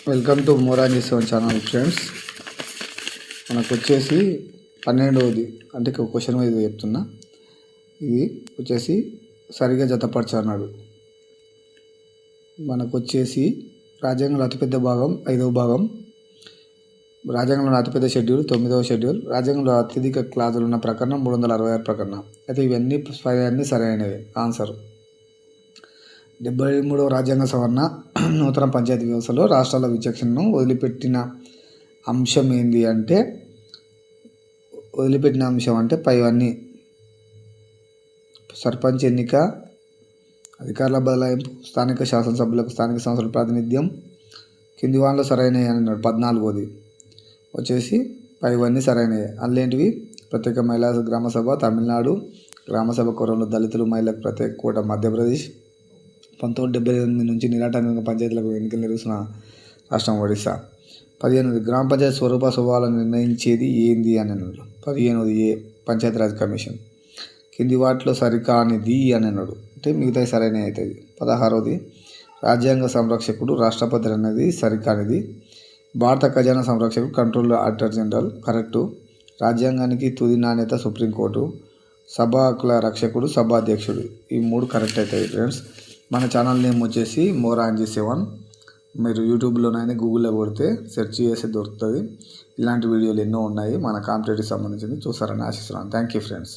Welcome to Moranji seven channel friends. మనకు వచ్చేసి 12వది అంటే క్వశ్చన్ వైజ్ చెప్తున్నా. ఇది వచ్చేసి సరిగా జతపరచన్నాడు. మనకు వచ్చేసి రాజ్యాంగంలో అతిపెద్ద భాగం 5వ భాగం, రాజ్యాంగంలో అతిపెద్ద షెడ్యూల్ 9వ షెడ్యూల్, రాజ్యాంగంలో అత్యధిక క్లాజులు ఉన్న ప్రకరణం 366 ప్రకరణం. అయితే ఇవన్నీ సరైనవి. ఆన్సర్ 73వ రాజ్యాంగ సవరణ నూతన పంచాయతీ వ్యవస్థలో రాష్ట్రాల విచక్షణను వదిలిపెట్టిన అంశం ఏంది అంటే పైవన్నీ: సర్పంచ్ ఎన్నిక, అధికారుల బదలాయింపు, స్థానిక శాసనసభ్యులకు స్థానిక సంస్థల ప్రాతినిధ్యం, కింది వానలో సరైనవి అని అన్నాడు. 14వది వచ్చేసి పైవన్నీ సరైనవి. అందులేంటివి: ప్రత్యేక మహిళా గ్రామసభ తమిళనాడు, గ్రామసభ కోరంలో దళితులు మహిళలకు ప్రత్యేక కోట మధ్యప్రదేశ్, 1978 నుంచి నిరాటంకంగా పంచాయతీలకు ఎన్నికలు నిర్వహిస్తున్న రాష్ట్రం ఒడిశా. 15వది గ్రామ పంచాయతీ స్వభావాలను నిర్ణయించేది ఏంది అని అన్నాడు. 15వది ఏ పంచాయతీరాజ్ కమిషన్. కింది వాటిలో సరికానిది అని అన్నాడు అంటే మిగతా సరైన అవుతుంది. 16వది రాజ్యాంగ సంరక్షకుడు రాష్ట్రపతి అనేది సరికానిది. భారత ఖజానా సంరక్షకుడు కంట్రోలర్ ఆడిటర్ జనరల్ కరెక్టు. రాజ్యాంగానికి తుది నాణ్యత సుప్రీంకోర్టు. సభా హక్కుల రక్షకుడు సభాధ్యక్షుడు. ఈ 3 కరెక్ట్ అవుతాయి ఫ్రెండ్స్. మన ఛానల్ నేమ్ వచ్చేసి మోరాంజీ 7. మీరు యూట్యూబ్లోనైనా గూగుల్లో కొడితే సెర్చ్ చేసి దొరుకుతుంది. ఇలాంటి వీడియోలు ఎన్నో ఉన్నాయి మన కాంపిటేటివ్ సంబంధించి చూస్తారని ఆశిస్తున్నాను. Thank you friends.